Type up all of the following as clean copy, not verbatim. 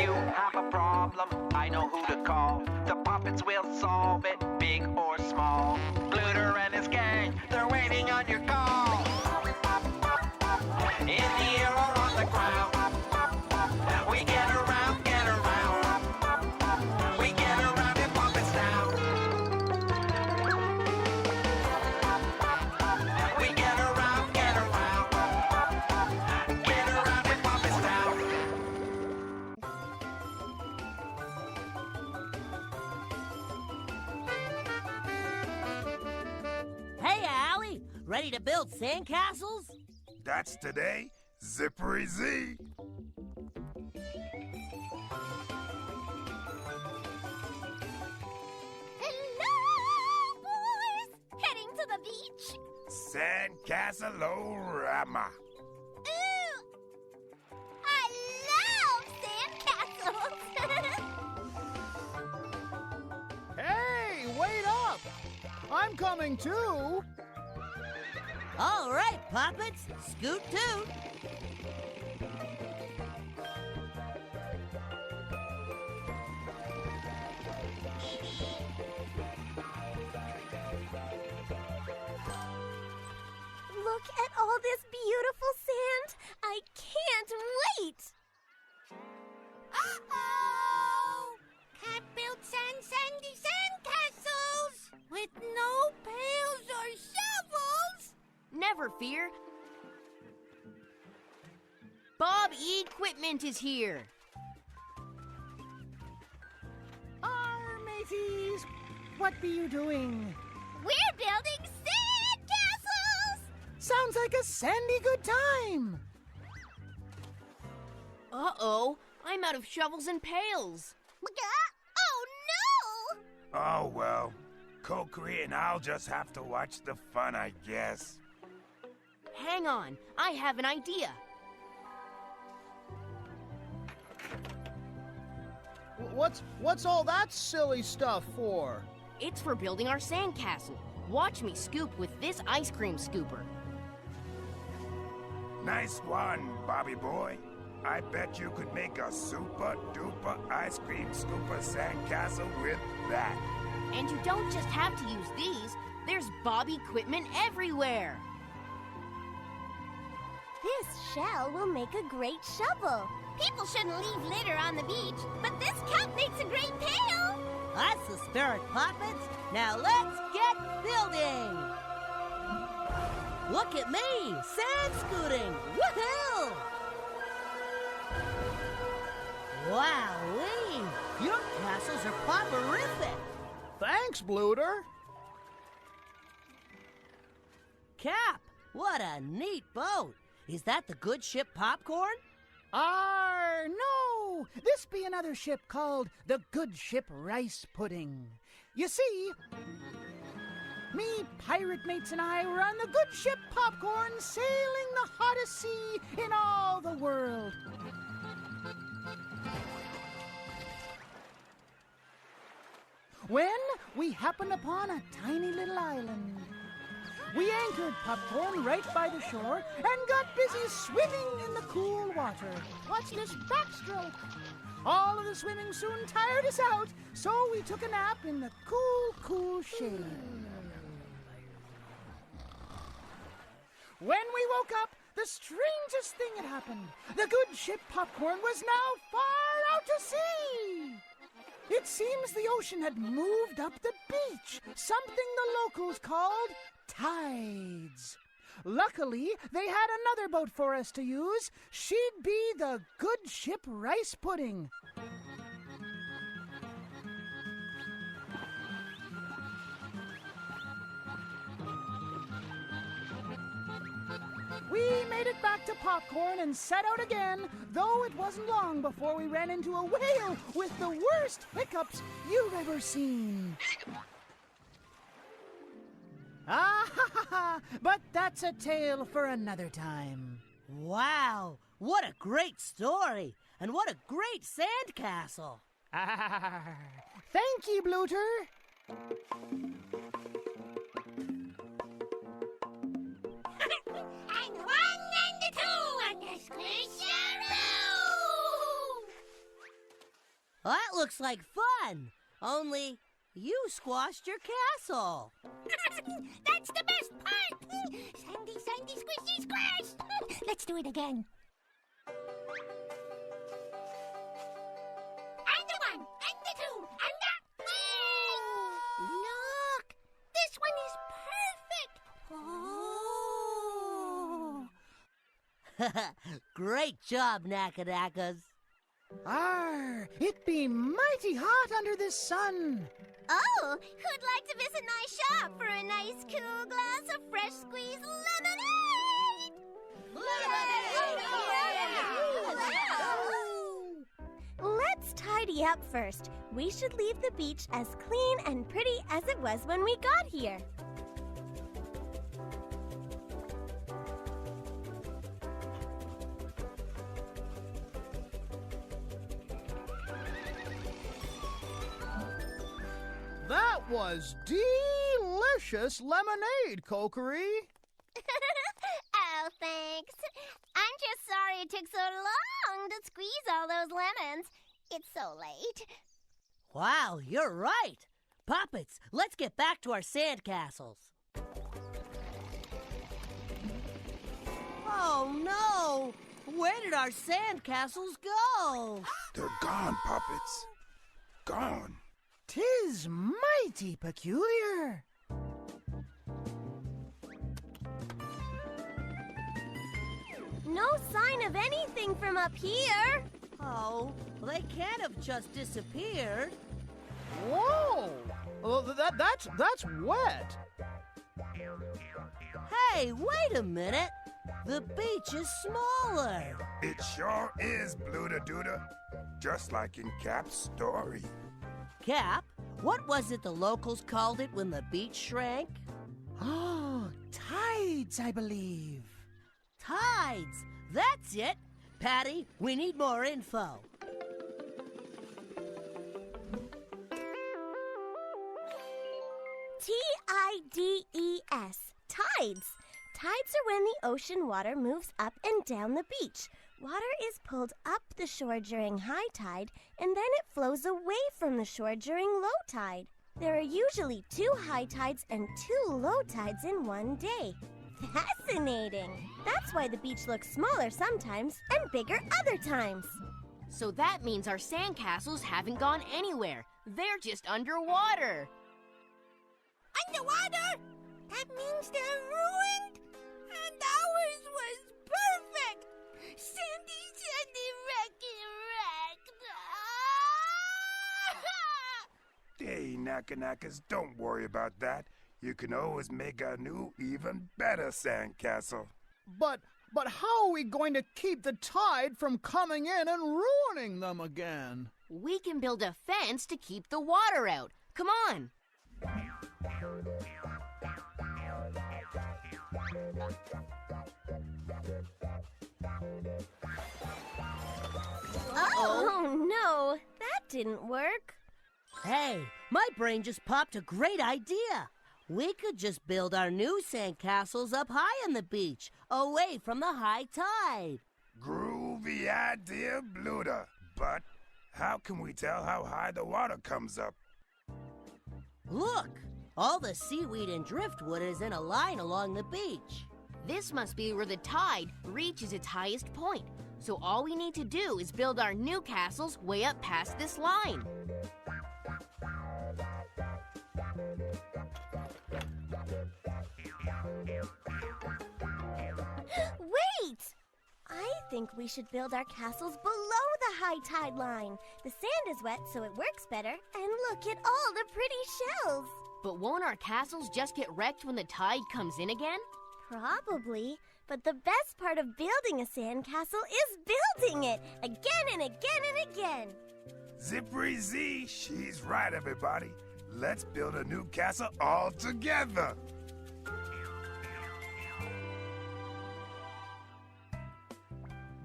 you have a problem, I know who to call. The Poppets will solve it, big or small. Glitter and his gang, they're waiting on your call. In the air or on the ground, we get around, get around. We get around in PoppetsTown. We get around, get around. Get around in PoppetsTown. Hey, Allie! Ready to build sandcastles? That's today, Zippery Z. Hello, boys! Heading to the beach? Sandcastle-O-Rama. Ooh! I love sandcastles! Hey, wait up! I'm coming too! All right, Poppets, scoot toot. Look at all this beautiful sand! I can't wait! Uh-oh! Can't build sandy sandcastles! With no pails or shovels! Never fear. Bob Equipment is here. Mateys, what be you doing? We're building sandcastles! Sounds like a sandy good time! Uh-oh, I'm out of shovels and pails. Oh no! Oh, well, Kokri and I'll just have to watch the fun, I guess. Hang on, I have an idea. What's all that silly stuff for? It's for building our sandcastle. Watch me scoop with this ice cream scooper. Nice one, Bobby boy. I bet you could make a super-duper ice cream scooper sandcastle with that. And you don't just have to use these. There's Bob Equipment everywhere. This shell will make a great shovel. People shouldn't leave litter on the beach, but this cup makes a great pail. That's the spirit, Poppets. Now let's get building. Look at me, sand scooting. Woohoo! Wowee! Your castles are popperific. Thanks, Bluter. Cap, what a neat boat. Is that the good ship Popcorn? No! This be another ship called the Good Ship Rice Pudding. You see, me pirate mates and I were on the good ship Popcorn sailing the hottest sea in all the world. When we happened upon a tiny little island. We anchored Popcorn right by the shore and got busy swimming in the cool water. Watch this backstroke. All of the swimming soon tired us out, so we took a nap in the cool shade. When we woke up, the strangest thing had happened. The good ship Popcorn was now far out to sea. It seems the ocean had moved up the beach, something the locals called tides. Luckily, they had another boat for us to use. She'd be the Good Ship Rice Pudding. We made it back to Popcorn and set out again, though it wasn't long before we ran into a whale with the worst hiccups you've ever seen. But that's a tale for another time. Wow, what a great story, and what a great sandcastle. Thank you, Bluter. And 1 and 2 and the squisharoo! That looks like fun. Only you squashed your castle. That's the best part! Sandy, sandy, squishy, squash! Let's do it again. And the one, and the two, and the... Look! This one is perfect! Oh! Great job, Nakanakas. Arr, it be mighty hot under this sun. Oh, who'd like to visit my shop for a nice cool glass of fresh squeezed lemonade? Let's tidy up first. We should leave the beach as clean and pretty as it was when we got here. That was delicious lemonade, Kokery. Oh, thanks. I'm just sorry it took so long to squeeze all those lemons. It's so late. Wow, you're right. Poppets, let's get back to our sandcastles. Oh, no. Where did our sandcastles go? They're gone, Poppets. Gone. 'Tis mighty peculiar. No sign of anything from up here. Oh, they can't have just disappeared. Whoa! Well, that's wet. Hey, wait a minute. The beach is smaller. It sure is, Bluda Duda. Just like in Cap's story. Cap, what was it the locals called it when the beach shrank? Oh, tides, I believe. Tides. That's it. Patty, we need more info. Tides. Tides. Tides are when the ocean water moves up and down the beach. Water is pulled up the shore during high tide, and then it flows away from the shore during low tide. There are usually 2 high tides and 2 low tides in one day. Fascinating! That's why the beach looks smaller sometimes and bigger other times. So that means our sandcastles haven't gone anywhere. They're just underwater. Underwater? That means they're ruined? And ours was perfect! Sandy, wrecked! Hey, Nakanakas, don't worry about that. You can always make a new, even better sandcastle. But how are we going to keep the tide from coming in and ruining them again? We can build a fence to keep the water out. Come on. Oh no, that didn't work. Hey, my brain just popped a great idea. We could just build our new sandcastles up high on the beach, away from the high tide. Groovy idea, Bluda. But how can we tell how high the water comes up? Look, all the seaweed and driftwood is in a line along the beach. This must be where the tide reaches its highest point. So all we need to do is build our new castles way up past this line. Wait! I think we should build our castles below the high tide line. The sand is wet, so it works better. And look at all the pretty shells. But won't our castles just get wrecked when the tide comes in again? Probably. But the best part of building a sandcastle is building it again and again and again. Zippery Z, she's right, everybody. Let's build a new castle all together.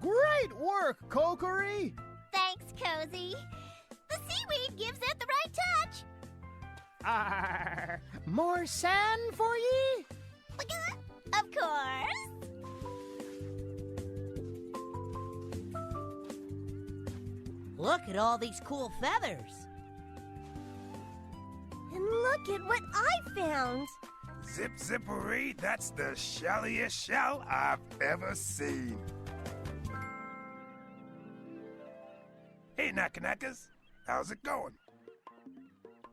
Great work, Kokery! Thanks, Cozy. The seaweed gives it the right touch. Arr, more sand for ye? Of course. Look at all these cool feathers. And look at what I found. Zip zippery, that's the shelliest shell I've ever seen. Hey, Knacka-Knackers, how's it going?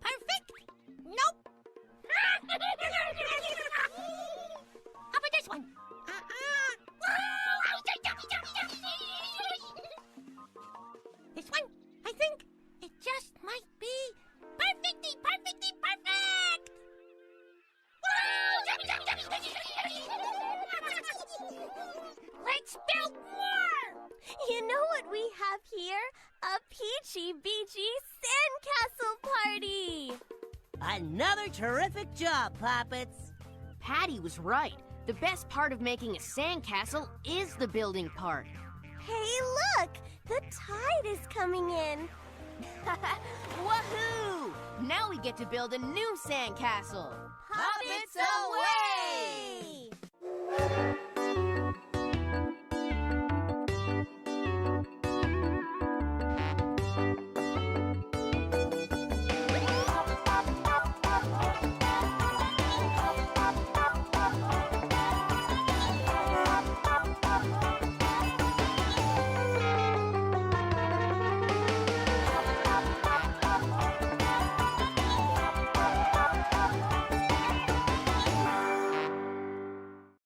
Perfect? Nope. How about this one? This one, I think, it just might be perfectly perfect! Let's build more! You know what we have here? A peachy beachy sandcastle party! Another terrific job, Poppets. Patty was right. The best part of making a sandcastle is the building part. Hey, look! The tide is coming in. Woohoo! Now we get to build a new sandcastle. Poppets away!